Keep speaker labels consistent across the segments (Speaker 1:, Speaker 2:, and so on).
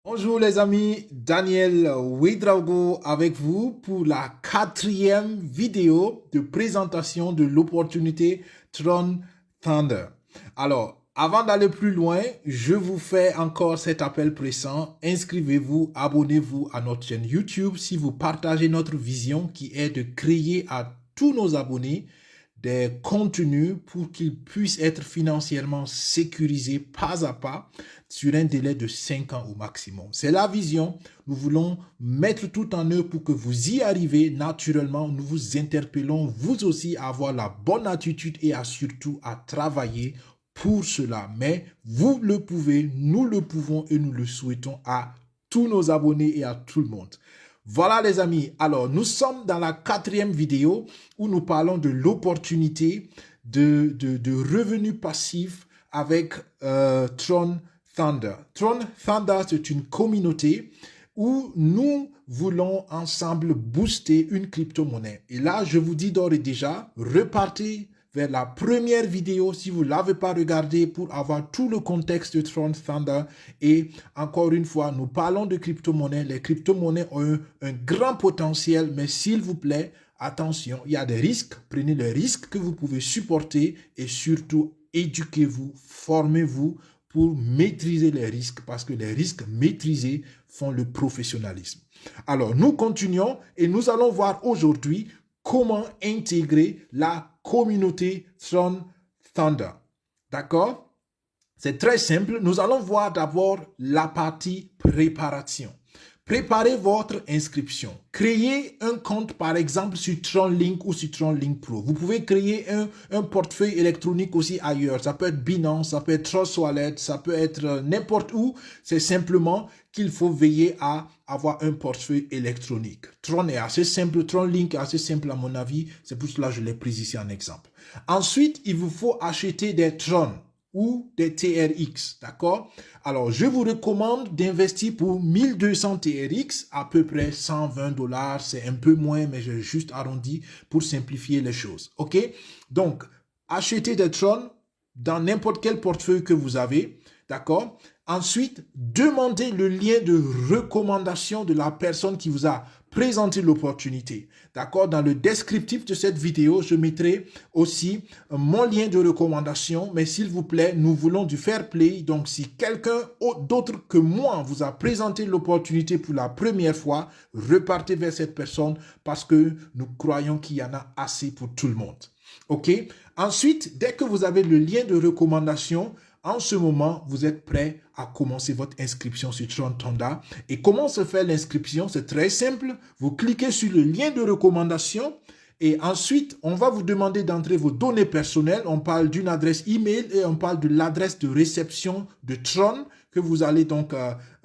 Speaker 1: Bonjour les amis, Daniel Ouedraogo avec vous pour la quatrième vidéo de présentation de l'opportunité Tron Thunder. Alors, avant d'aller plus loin, je vous fais encore cet appel pressant. Inscrivez-vous, abonnez-vous à notre chaîne YouTube si vous partagez notre vision qui est de créer à tous nos abonnés des contenus pour qu'ils puissent être financièrement sécurisés pas à pas sur un délai de 5 ans au maximum. C'est la vision. Nous voulons mettre tout en œuvre pour que vous y arrivez naturellement. Nous vous interpellons, vous aussi, à avoir la bonne attitude et à surtout à travailler pour cela. Mais vous le pouvez, nous le pouvons et nous le souhaitons à tous nos abonnés et à tout le monde. Voilà les amis, alors nous sommes dans la quatrième vidéo où nous parlons de l'opportunité de revenus passifs avec Tron Thunder. Tron Thunder, c'est une communauté où nous voulons ensemble booster une crypto-monnaie. Et là, je vous dis d'ores et déjà, repartez vers la première vidéo si vous ne l'avez pas regardée pour avoir tout le contexte de Tron Thunder. Et encore une fois, nous parlons de crypto-monnaies. Les crypto-monnaies ont un grand potentiel, mais s'il vous plaît, attention, il y a des risques. Prenez les risques que vous pouvez supporter et surtout éduquez-vous, formez-vous pour maîtriser les risques parce que les risques maîtrisés font le professionnalisme. Alors, nous continuons et nous allons voir aujourd'hui comment intégrer la communauté Tron Thunder. D'accord? C'est très simple. Nous allons voir d'abord la partie préparation. Préparez votre inscription. Créez un compte, par exemple, sur TronLink ou sur TronLink Pro. Vous pouvez créer un portefeuille électronique aussi ailleurs. Ça peut être Binance, ça peut être Trust Wallet, ça peut être n'importe où. C'est simplement qu'il faut veiller à avoir un portefeuille électronique. Tron est assez simple, TronLink est assez simple à mon avis. C'est pour cela que je l'ai pris ici en exemple. Ensuite, il vous faut acheter des Tron ou des TRX, d'accord? Alors, je vous recommande d'investir pour 1200 TRX, à peu près 120 $. C'est un peu moins, mais j'ai juste arrondi pour simplifier les choses, ok? Donc, achetez des Tron dans n'importe quel portefeuille que vous avez, d'accord? Ensuite, demandez le lien de recommandation de la personne qui vous a présenté l'opportunité. D'accord? Dans le descriptif de cette vidéo, je mettrai aussi mon lien de recommandation. Mais s'il vous plaît, nous voulons du fair play. Donc, si quelqu'un d'autre que moi vous a présenté l'opportunité pour la première fois, repartez vers cette personne parce que nous croyons qu'il y en a assez pour tout le monde. OK? Ensuite, dès que vous avez le lien de recommandation, en ce moment, vous êtes prêt à commencer votre inscription sur Tron Thunder. Et comment se fait l'inscription? C'est très simple. Vous cliquez sur le lien de recommandation et ensuite, on va vous demander d'entrer vos données personnelles. On parle d'une adresse email et on parle de l'adresse de réception de Tron que vous allez donc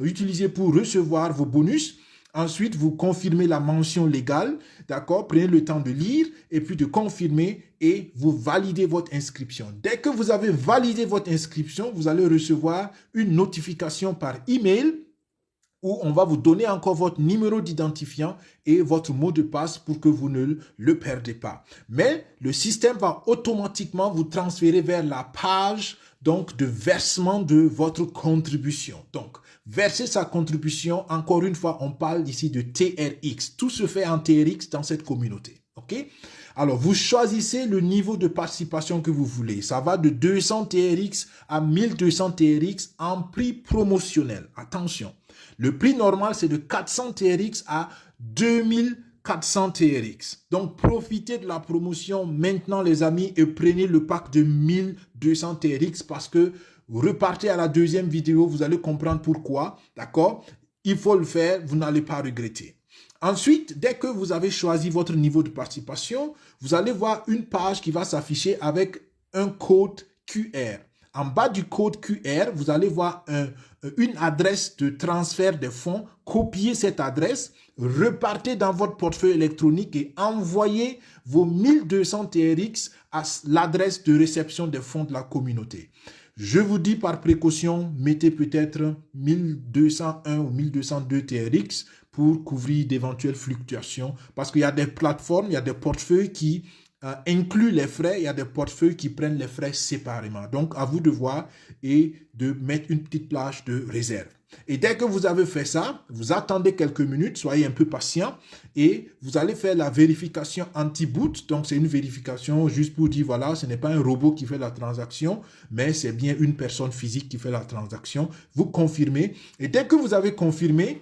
Speaker 1: utiliser pour recevoir vos bonus. Ensuite, vous confirmez la mention légale, d'accord? Prenez le temps de lire et puis de confirmer et vous validez votre inscription. Dès que vous avez validé votre inscription, vous allez recevoir une notification par email où on va vous donner encore votre numéro d'identifiant et votre mot de passe pour que vous ne le perdez pas. Mais le système va automatiquement vous transférer vers la page donc de versement de votre contribution. Donc, verser sa contribution, encore une fois, on parle ici de TRX. Tout se fait en TRX dans cette communauté. OK? Alors, vous choisissez le niveau de participation que vous voulez. Ça va de 200 TRX à 1200 TRX en prix promotionnel. Attention. Le prix normal, c'est de 400 TRX à 2400 TRX. Donc, profitez de la promotion maintenant, les amis, et prenez le pack de 1200 TRX parce que vous repartez à la deuxième vidéo, vous allez comprendre pourquoi, d'accord? Il faut le faire, vous n'allez pas regretter. Ensuite, dès que vous avez choisi votre niveau de participation, vous allez voir une page qui va s'afficher avec un code QR. En bas du code QR, vous allez voir une adresse de transfert de fonds. Copiez cette adresse, repartez dans votre portefeuille électronique et envoyez vos 1200 TRX à l'adresse de réception des fonds de la communauté. Je vous dis par précaution, mettez peut-être 1201 ou 1202 TRX pour couvrir d'éventuelles fluctuations parce qu'il y a des plateformes, il y a des portefeuilles qui incluent les frais, il y a des portefeuilles qui prennent les frais séparément. Donc, à vous de voir et de mettre une petite plage de réserve. Et dès que vous avez fait ça, vous attendez quelques minutes, soyez un peu patient et vous allez faire la vérification anti-boot. Donc, c'est une vérification juste pour dire, voilà, ce n'est pas un robot qui fait la transaction, mais c'est bien une personne physique qui fait la transaction. Vous confirmez et dès que vous avez confirmé,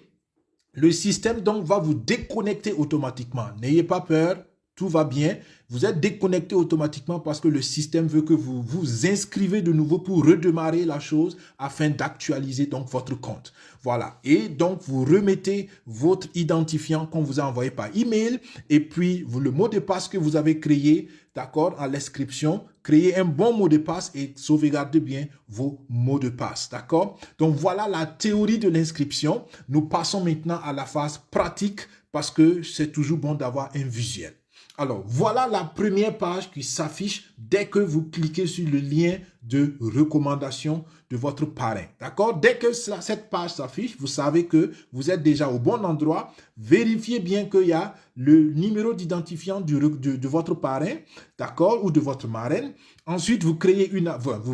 Speaker 1: le système donc va vous déconnecter automatiquement. N'ayez pas peur. Tout va bien, vous êtes déconnecté automatiquement parce que le système veut que vous vous inscrivez de nouveau pour redémarrer la chose afin d'actualiser donc votre compte. Voilà, et donc vous remettez votre identifiant qu'on vous a envoyé par email et puis le mot de passe que vous avez créé, d'accord, à l'inscription, créez un bon mot de passe et sauvegardez bien vos mots de passe, d'accord? Donc voilà la théorie de l'inscription. Nous passons maintenant à la phase pratique parce que c'est toujours bon d'avoir un visuel. Alors, voilà la première page qui s'affiche dès que vous cliquez sur le lien de recommandation de votre parrain. D'accord? Dès que cette page s'affiche, vous savez que vous êtes déjà au bon endroit. Vérifiez bien qu'il y a le numéro d'identifiant de votre parrain, d'accord, ou de votre marraine. Ensuite, vous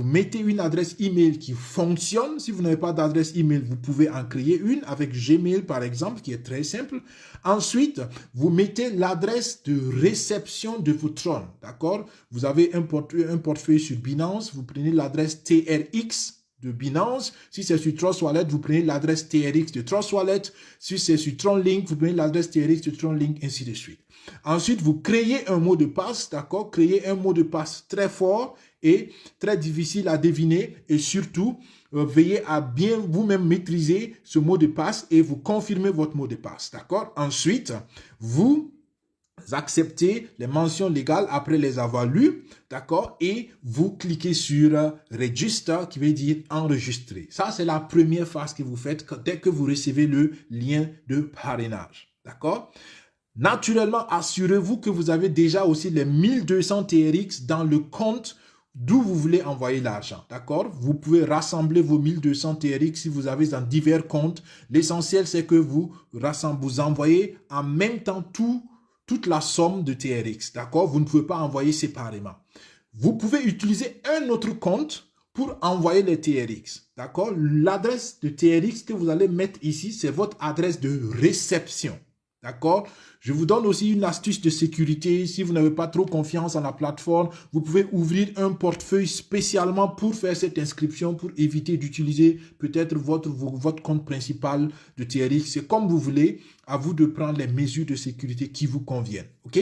Speaker 1: mettez une adresse email qui fonctionne. Si vous n'avez pas d'adresse email, vous pouvez en créer une avec Gmail, par exemple, qui est très simple. Ensuite, vous mettez l'adresse de réception de votre Tron, d'accord? Vous avez un portefeuille sur Binance, vous prenez l'adresse TRX de Binance. Si c'est sur Trust Wallet, vous prenez l'adresse TRX de Trust Wallet. Si c'est sur TronLink, vous prenez l'adresse TRX de TronLink, ainsi de suite. Ensuite, vous créez un mot de passe, d'accord? Créez un mot de passe très fort et très difficile à deviner. Et surtout, veillez à bien vous-même maîtriser ce mot de passe et vous confirmez votre mot de passe, d'accord? Ensuite, vous acceptez les mentions légales après les avoir lues, d'accord, et vous cliquez sur Register qui veut dire enregistrer. Ça, c'est la première phase que vous faites dès que vous recevez le lien de parrainage, d'accord. Naturellement, assurez-vous que vous avez déjà aussi les 1200 TRX dans le compte d'où vous voulez envoyer l'argent, d'accord? Vous pouvez rassembler vos 1200 TRX si vous avez dans divers comptes. L'essentiel, c'est que vous envoyez en même temps toute la somme de TRX, d'accord? Vous ne pouvez pas envoyer séparément. Vous pouvez utiliser un autre compte pour envoyer les TRX, d'accord? L'adresse de TRX que vous allez mettre ici, c'est votre adresse de réception, d'accord? Je vous donne aussi une astuce de sécurité. Si vous n'avez pas trop confiance en la plateforme, vous pouvez ouvrir un portefeuille spécialement pour faire cette inscription, pour éviter d'utiliser peut-être votre compte principal de TRX. C'est comme vous voulez, à vous de prendre les mesures de sécurité qui vous conviennent. OK?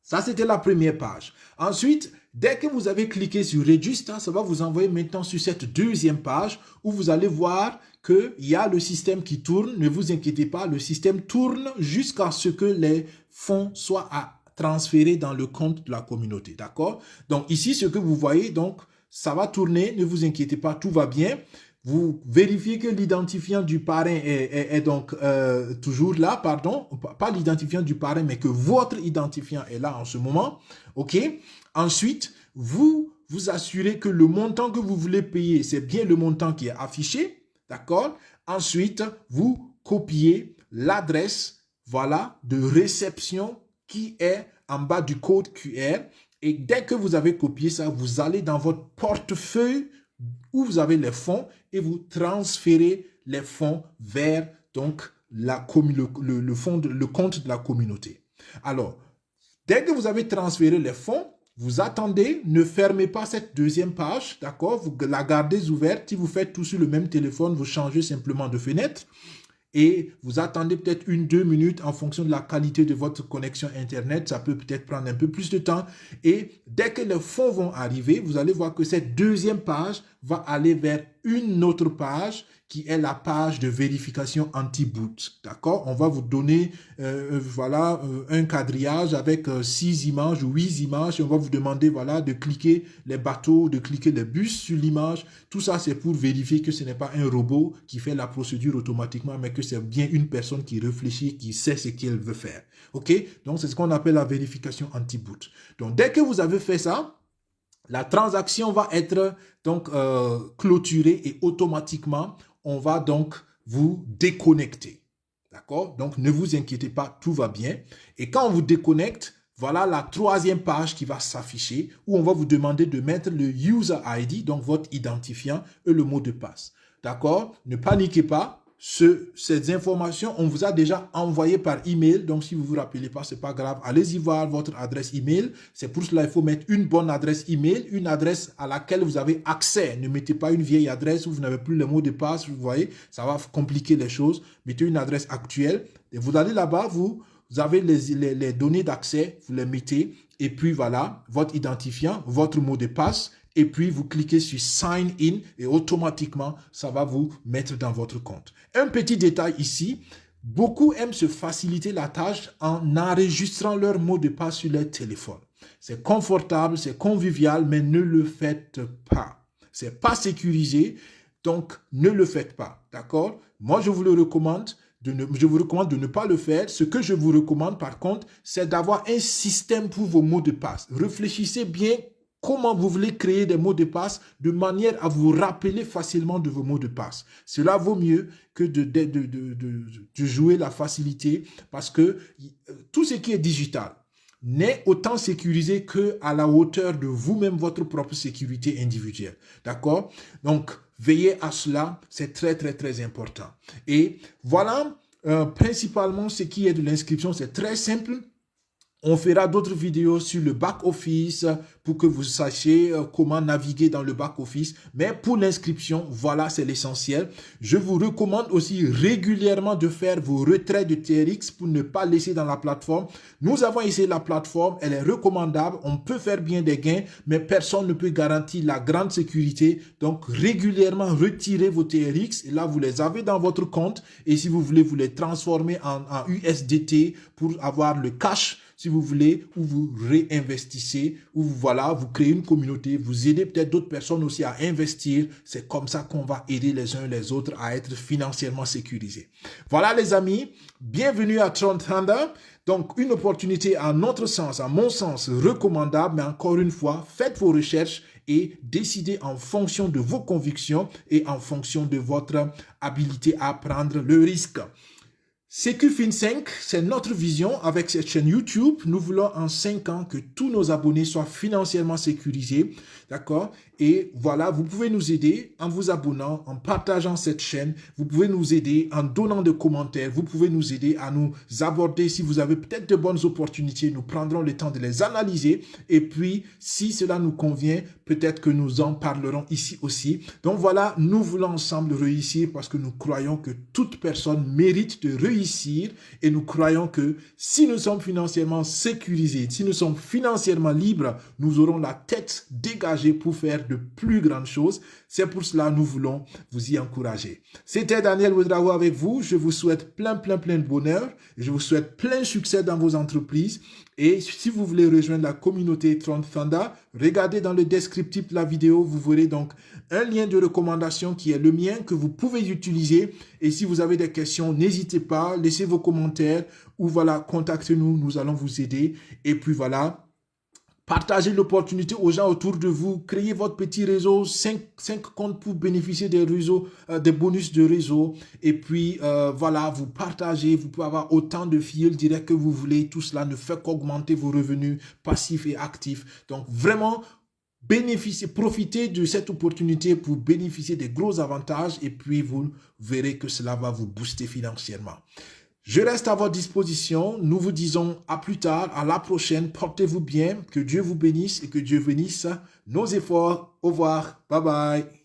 Speaker 1: Ça, c'était la première page. Ensuite, dès que vous avez cliqué sur Register, ça va vous envoyer maintenant sur cette deuxième page où vous allez voir qu'il y a le système qui tourne. Ne vous inquiétez pas, le système tourne jusqu'à ce que les fonds soient transférés dans le compte de la communauté. D'accord? Donc ici, ce que vous voyez, donc, ça va tourner. Ne vous inquiétez pas, tout va bien. Vous vérifiez que l'identifiant du parrain est donc toujours là, pardon, pas l'identifiant du parrain, mais que votre identifiant est là en ce moment, ok? Ensuite, vous assurez que le montant que vous voulez payer, c'est bien le montant qui est affiché, d'accord? Ensuite, vous copiez l'adresse, voilà, de réception qui est en bas du code QR, et dès que vous avez copié ça, vous allez dans votre portefeuille où vous avez les fonds et vous transférez les fonds vers donc le compte de la communauté. Alors, dès que vous avez transféré les fonds, vous attendez, ne fermez pas cette deuxième page, d'accord? Vous la gardez ouverte. Si vous faites tout sur le même téléphone, vous changez simplement de fenêtre. Et vous attendez peut-être 1-2 minutes en fonction de la qualité de votre connexion Internet. Ça peut peut-être prendre un peu plus de temps. Et dès que les fonds vont arriver, vous allez voir que cette deuxième page va aller vers une autre page qui est la page de vérification anti-boot. D'accord? On va vous donner voilà, un quadrillage avec 6 images ou 8 images et on va vous demander voilà, de cliquer les bateaux, de cliquer les bus sur l'image. Tout ça, c'est pour vérifier que ce n'est pas un robot qui fait la procédure automatiquement, mais que c'est bien une personne qui réfléchit, qui sait ce qu'elle veut faire. OK? Donc, c'est ce qu'on appelle la vérification anti-boot. Donc, dès que vous avez fait ça, la transaction va être donc clôturée et automatiquement, on va donc vous déconnecter. D'accord? Donc, ne vous inquiétez pas, tout va bien. Et quand on vous déconnecte, voilà la troisième page qui va s'afficher où on va vous demander de mettre le User ID, donc votre identifiant et le mot de passe. D'accord? Ne paniquez pas. Ces informations, on vous a déjà envoyé par email. Donc, si vous ne vous rappelez pas, ce n'est pas grave. Allez-y voir votre adresse email. C'est pour cela qu'il faut mettre une bonne adresse email, une adresse à laquelle vous avez accès. Ne mettez pas une vieille adresse où vous n'avez plus le mot de passe. Vous voyez, ça va compliquer les choses. Mettez une adresse actuelle. Et vous allez là-bas, vous avez les données d'accès, vous les mettez. Et puis voilà, votre identifiant, votre mot de passe. Et puis, vous cliquez sur Sign In et automatiquement, ça va vous mettre dans votre compte. Un petit détail ici, beaucoup aiment se faciliter la tâche en enregistrant leur mot de passe sur leur téléphone. C'est confortable, c'est convivial, mais ne le faites pas. C'est pas sécurisé, donc ne le faites pas. D'accord? Moi, je vous le recommande. Je vous recommande de ne pas le faire. Ce que je vous recommande, par contre, c'est d'avoir un système pour vos mots de passe. Réfléchissez bien comment vous voulez créer des mots de passe de manière à vous rappeler facilement de vos mots de passe. Cela vaut mieux que de jouer la facilité parce que tout ce qui est digital n'est autant sécurisé qu'à la hauteur de vous-même, votre propre sécurité individuelle. D'accord? Donc, veillez à cela, c'est très, très, très important. Et voilà, principalement, ce qui est de l'inscription, c'est très simple. On fera d'autres vidéos sur le back-office pour que vous sachiez comment naviguer dans le back-office. Mais pour l'inscription, voilà, c'est l'essentiel. Je vous recommande aussi régulièrement de faire vos retraits de TRX pour ne pas laisser dans la plateforme. Nous avons essayé la plateforme, elle est recommandable. On peut faire bien des gains, mais personne ne peut garantir la grande sécurité. Donc, régulièrement, retirez vos TRX. Et là, vous les avez dans votre compte. Et si vous voulez, vous les transformer en USDT pour avoir le cash, si vous voulez, ou vous réinvestissez, ou voilà, vous créez une communauté, vous aidez peut-être d'autres personnes aussi à investir. C'est comme ça qu'on va aider les uns les autres à être financièrement sécurisés. Voilà les amis, bienvenue à Tron Thunder. Donc une opportunité à notre sens, à mon sens, recommandable, mais encore une fois, faites vos recherches et décidez en fonction de vos convictions et en fonction de votre habilité à prendre le risque. SecuFin 5, c'est notre vision avec cette chaîne YouTube. Nous voulons en 5 ans que tous nos abonnés soient financièrement sécurisés. D'accord? Et voilà, vous pouvez nous aider en vous abonnant, en partageant cette chaîne. Vous pouvez nous aider en donnant des commentaires. Vous pouvez nous aider à nous aborder. Si vous avez peut-être de bonnes opportunités, nous prendrons le temps de les analyser. Et puis, si cela nous convient, peut-être que nous en parlerons ici aussi. Donc voilà, nous voulons ensemble réussir parce que nous croyons que toute personne mérite de réussir. Et nous croyons que si nous sommes financièrement sécurisés, si nous sommes financièrement libres, nous aurons la tête dégagée pour faire de plus grandes choses. C'est pour cela que nous voulons vous y encourager. C'était Daniel Ouedraogo avec vous. Je vous souhaite plein de bonheur. Je vous souhaite plein de succès dans vos entreprises. Et si vous voulez rejoindre la communauté Tron Thunder, regardez dans le descriptif de la vidéo. Vous verrez donc un lien de recommandation qui est le mien que vous pouvez utiliser. Et si vous avez des questions, n'hésitez pas. Laissez vos commentaires ou voilà, contactez-nous. Nous allons vous aider. Et puis voilà. Partagez l'opportunité aux gens autour de vous. Créez votre petit réseau, 5 comptes pour bénéficier des réseaux, des bonus de réseau. Et puis, voilà, vous partagez. Vous pouvez avoir autant de fils directs que vous voulez. Tout cela ne fait qu'augmenter vos revenus passifs et actifs. Donc, vraiment, profitez de cette opportunité pour bénéficier des gros avantages. Et puis, vous verrez que cela va vous booster financièrement. Je reste à votre disposition. Nous vous disons à plus tard, à la prochaine. Portez-vous bien, que Dieu vous bénisse et que Dieu bénisse nos efforts. Au revoir. Bye bye.